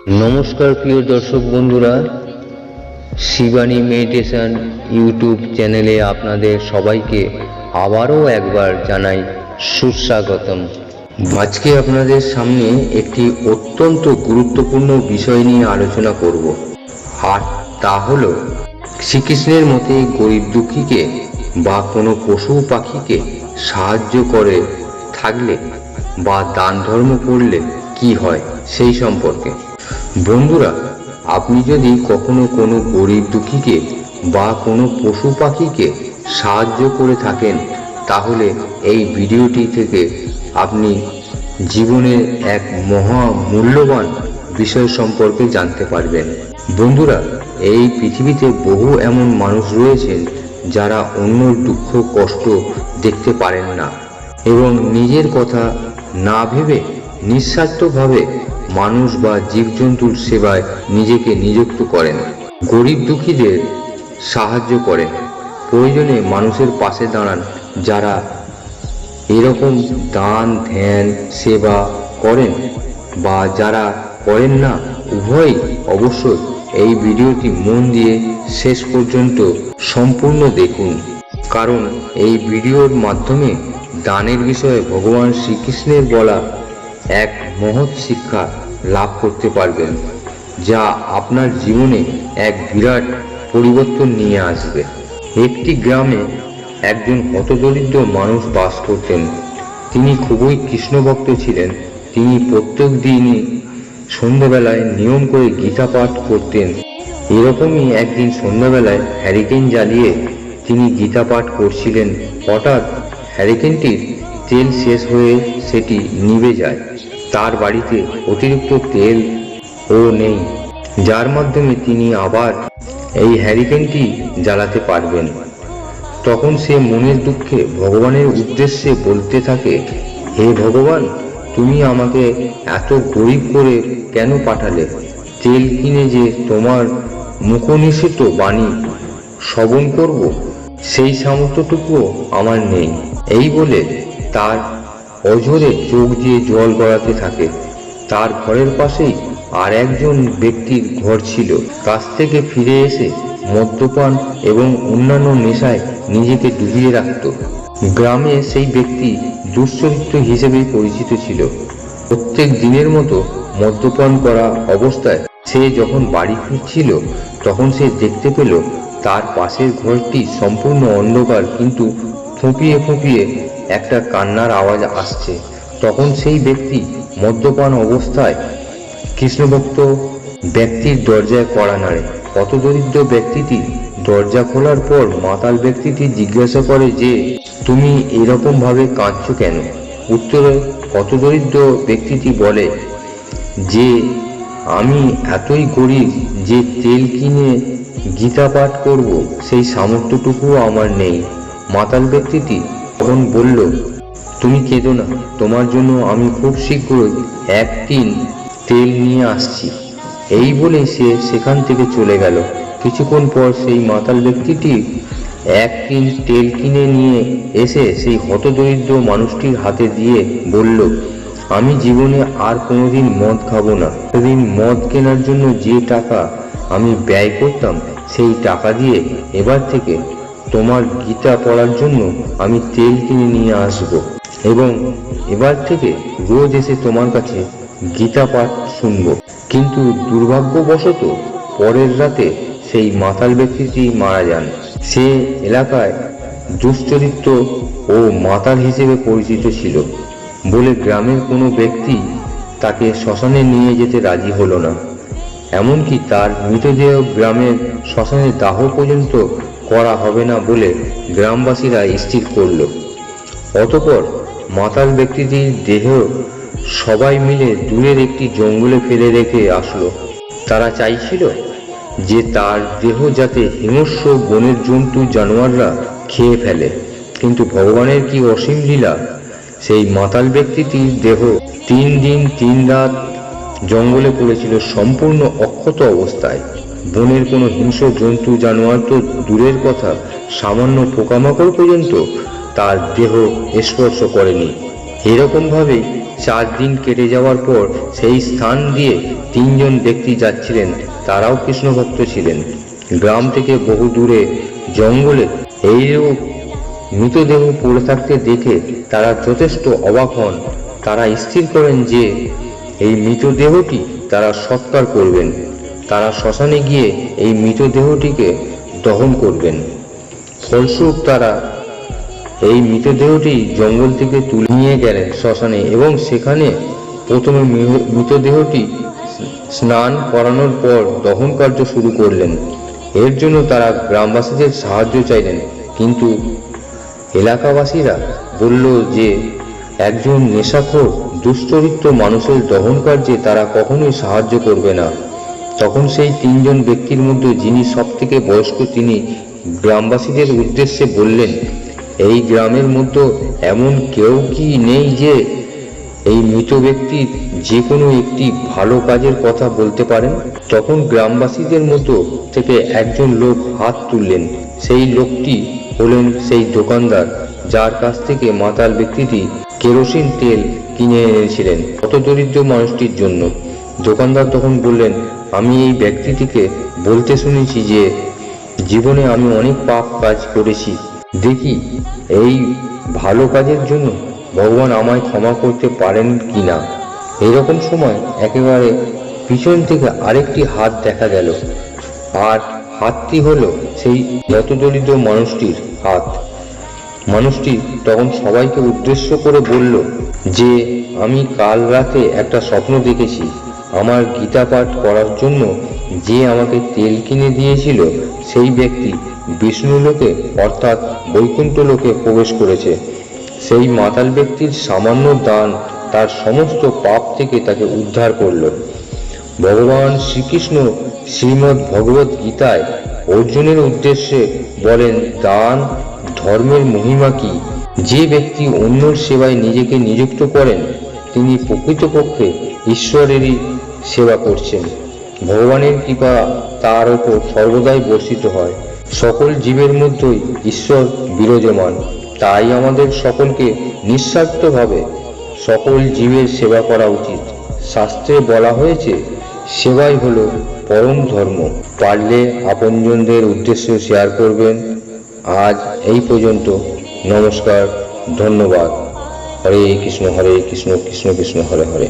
নমস্কার প্রিয় দর্শক বন্ধুরা, শিবানী মেডিটেশন ইউটিউব চ্যানেলে আপনাদের সবাইকে আবারও একবার জানাই সুস্বাগতম। আজকে আপনাদের সামনে একটি অত্যন্ত গুরুত্বপূর্ণ বিষয় নিয়ে আলোচনা করব, আর তা হলো শ্রীকৃষ্ণের মতে গরিব দুঃখীকে বা কোনো পশু পাখিকে সাহায্য করে থাকলে বা দান ধর্ম করলে কি হয় সেই সম্পর্কে। বন্ধুরা, আপনি যদি কখনো কোনো গরিব দুঃখীকে বা কোনো পশু পাখিকে সাহায্য করে থাকেন, তাহলে এই ভিডিওটি থেকে আপনি জীবনের এক মহা মূল্যবান বিষয় সম্পর্কে জানতে পারবেন। বন্ধুরা, এই পৃথিবীতে বহু এমন মানুষ রয়েছেন যারা অন্যর দুঃখ কষ্ট দেখতে পারেন না এবং নিজের কথা না ভেবে নিঃস্বার্থভাবে মানুষ বা জীবজন্তুর সেবায় নিজেকে নিযুক্ত করেন, গরিব দুঃখীদের সাহায্য করেন, প্রয়োজনে মানুষের পাশে দাঁড়ান। যারা এরকম দান ধ্যান সেবা করেন বা যারা করেন না, উভয়ই অবশ্যই এই ভিডিওটি মন দিয়ে শেষ পর্যন্ত সম্পূর্ণ দেখুন, কারণ এই ভিডিওর মাধ্যমে দানের বিষয়ে ভগবান শ্রীকৃষ্ণের বলা এক মহৎ শিক্ষা লাভ করতে পারবেন, যা আপনার জীবনে এক বিরাট পরিবর্তন নিয়ে আসবে। একটি গ্রামে একজন হতদরিদ্র মানুষ বাস করতেন। তিনি খুবই কৃষ্ণভক্ত ছিলেন। তিনি প্রত্যেক দিনই সন্ধ্যাবেলায় নিয়ম করে গীতা পাঠ করতেন। এরকমই একদিন সন্ধ্যাবেলায় হ্যারিকেন জ্বালিয়ে তিনি গীতা পাঠ করছিলেন। হঠাৎ হ্যারিকেনটির তেল শেষ হয়ে সেটি নিভে যায়। তার বাড়িতে অতিরিক্ত তেল নেই, যার মাধ্যমে তিনি আবার এই হ্যারিকেনটি জ্বালাতে পারবেন। তখন সে মনের দুঃখে ভগবানের উদ্দেশ্যে বলতে থাকে, হে ভগবান, তুমি আমাকে এত গরিব করে কেন পাঠালে? তেল কিনে যে তোমার মুখনিসৃত বাণী শ্রবণ করব, সেই সামর্থ্যটুকুও আমার নেই। এই বলে তার অঝরে চোখ দিয়ে জল গড়াতে থাকে। তার ঘরের পাশেই আর একজন ব্যক্তির ঘর ছিল। কাজ থেকে ফিরে এসে মদ্যপান এবং অন্যান্য নেশায় নিজেকে ডুবিয়ে রাখত। গ্রামে সেই ব্যক্তি দুশ্চরিত্র হিসেবে পরিচিত ছিল। প্রত্যেক দিনের মতো মদ্যপান করা অবস্থায় সে যখন বাড়ি ফিরছিল, তখন সে দেখতে পেল তার পাশের ঘরটি সম্পূর্ণ অন্ধকার, কিন্তু ফুঁপিয়ে ফুঁপিয়ে একটা কান্নার আওয়াজ আসছে। তখন সেই ব্যক্তি মদ্যপান অবস্থায় কৃষ্ণভক্ত ব্যক্তির দরজায় কড়া নাড়ে। হতদরিদ্র ব্যক্তিটি দরজা খোলার পর মাতাল ব্যক্তিটি জিজ্ঞাসা করে যে, তুমি এরকম ভাবে কাঁদছো কেন? উত্তরে হতদরিদ্র ব্যক্তিটি বলে যে, আমি এতই গরিব যে তেল কিনে গীতা পাঠ করব সেই সামর্থ্যটুকুও আমার নেই। মাতাল ব্যক্তিটি তখন বলল, তুমি কেঁদো না, তোমার জন্য আমি খুব শীঘ্রই এক টিন তেল নিয়ে আসছি। এই বলে সে সেখান থেকে চলে গেল। কিছুক্ষণ পর সেই মাতাল ব্যক্তিটি এক টিন তেল কিনে নিয়ে এসে সেই হতদরিদ্র মানুষটির হাতে দিয়ে বলল, আমি জীবনে আর কোনোদিন মদ খাবো না। সেদিন মদ কেনার জন্য যে টাকা আমি ব্যয় করতাম, সেই টাকা দিয়ে এবার থেকে তোমার গীতা পড়ার জন্য আমি তেল কিনে নিয়ে আসব এবং এবার থেকে রোজ এসে তোমার কাছে গীতা পাঠ শুনব। কিন্তু দুর্ভাগ্যবশত পরের রাতে সেই মাতাল ব্যক্তিটি মারা যান। সে এলাকায় দুশ্চরিত্র ও মাতাল হিসেবে পরিচিত ছিল বলে গ্রামের কোনো ব্যক্তি তাকে শ্মশানে নিয়ে যেতে রাজি হলো না। এমনকি তার মৃতদেহ গ্রামের শ্মশানে দাহ পর্যন্ত করা হবে না বলে গ্রামবাসীরা স্থির করল। অতঃপর মাতাল ব্যক্তিটির দেহ সবাই মিলে দূরের একটি জঙ্গলে ফেলে রেখে আসলো। তারা চাইছিল যে তার দেহ যাতে হিংস্র বনের জন্তু জানোয়াররা খেয়ে ফেলে, কিন্তু ভগবানের কি অসীম লীলা! সেই মাতাল ব্যক্তিটির দেহ 3 দিন 3 রাত জঙ্গলে পড়েছিল সম্পূর্ণ অক্ষত অবস্থায়। বনের কোনো হিংস্র জন্তু জানোয়ার তো দূরের কথা, সামান্য পোকামাকড় পর্যন্ত তার দেহ স্পর্শ করেনি। এরকম ভাবে 4 দিন কেটে যাওয়ার পর সেই স্থান দিয়ে 3 জন ব্যক্তি যাচ্ছিলেন, তারাও কৃষ্ণ ভক্ত ছিলেন। গ্রাম থেকে বহু দূরে জঙ্গলে এইরূপ মৃতদেহ পড়ে থাকতে দেখে তারা যথেষ্ট অবাক হন। তারা স্থির করেন যে এই মৃতদেহটি তারা সৎকার করবেন। তারা শ্মশানে গিয়ে এই মৃতদেহটিকে দহন করবেন। ফলস্বরূপ তারা এই মৃতদেহটি জঙ্গল থেকে তুলে নিয়ে গেলেন শ্মশানে এবং সেখানে প্রথমে মৃতদেহটি স্নান করানোর পর দহন কার্য শুরু করলেন। এর জন্য তারা গ্রামবাসীদের সাহায্য চাইলেন, কিন্তু এলাকাবাসীরা বলল যে একজন নেশাখোর দুশ্চরিত্র মানুষের দহন কার্যে তারা কখনোই সাহায্য করবে না। তখন সেই 3 জন ব্যক্তির মধ্যে যিনি সব থেকে বয়স্ক তিনি গ্রামবাসীদের উদ্দেশ্যে বললেন, এই গ্রামের মধ্যে এমন কেউ কি নেই যে এই মৃত ব্যক্তির যে কোনো একটি ভালো কাজের কথা বলতে পারেন? তখন গ্রামবাসীদের মধ্যে থেকে একজন লোক হাত তুললেন। সেই লোকটি হলেন সেই দোকানদার যার কাছ থেকে মাতাল ব্যক্তিটি কেরোসিন তেল কিনে এনেছিলেন হতদরিদ্র মানুষটির জন্য। দোকানদার তখন বললেন, আমি এই ব্যক্তিটিকে বলতে শুনেছি যে জীবনে আমি অনেক পাপ কাজ করেছি, দেখি এই ভালো কাজের জন্য ভগবান আমায় ক্ষমা করতে পারেন কিনা। এরকম সময় একেবারে পিছন থেকে আরেকটি হাত দেখা গেল, আর হাতটি হলো সেই হতদরিদ্র মানুষটির হাত। মানুষটি তখন সবাইকে উদ্দেশ্য করে বলল যে আমি কাল রাতে একটা স্বপ্ন দেখেছি। আমার গীতা পাঠ করার জন্য যে আমাকে তেল কিনে দিয়েছিল সেই ব্যক্তি বিষ্ণু লোকে অর্থাৎ বৈকুণ্ঠ লোকে প্রবেশ করেছে। সেই মাতাল ব্যক্তির সামান্য দান তার সমস্ত পাপ থেকে তাকে উদ্ধার করল। ভগবান শ্রীকৃষ্ণ শ্রীমদ্ ভগবত গীতায় অর্জুনের উদ্দেশ্যে বলেন, দান ধর্মের মহিমা কি? যে ব্যক্তি অন্যর সেবায় নিজেকে নিযুক্ত করেন তিনি প্রকৃতপক্ষে ঈশ্বরেরই সেবা করছেন। ভগবানের কৃপা তার ওপর সর্বদাই বর্ষিত হয়। সকল জীবের মধ্যেই ঈশ্বর বিরাজমান। তাই আমাদের সকলকে নিঃস্বার্থভাবে সকল জীবের সেবা করা উচিত। শাস্ত্রে বলা হয়েছে, সেবাই হলো পরম ধর্ম। পারলে আপনজনদের উদ্দেশ্যে শেয়ার করবেন। আজ এই পর্যন্ত। নমস্কার, ধন্যবাদ। হরে কৃষ্ণ কৃষ্ণ কৃষ্ণ হরে হরে।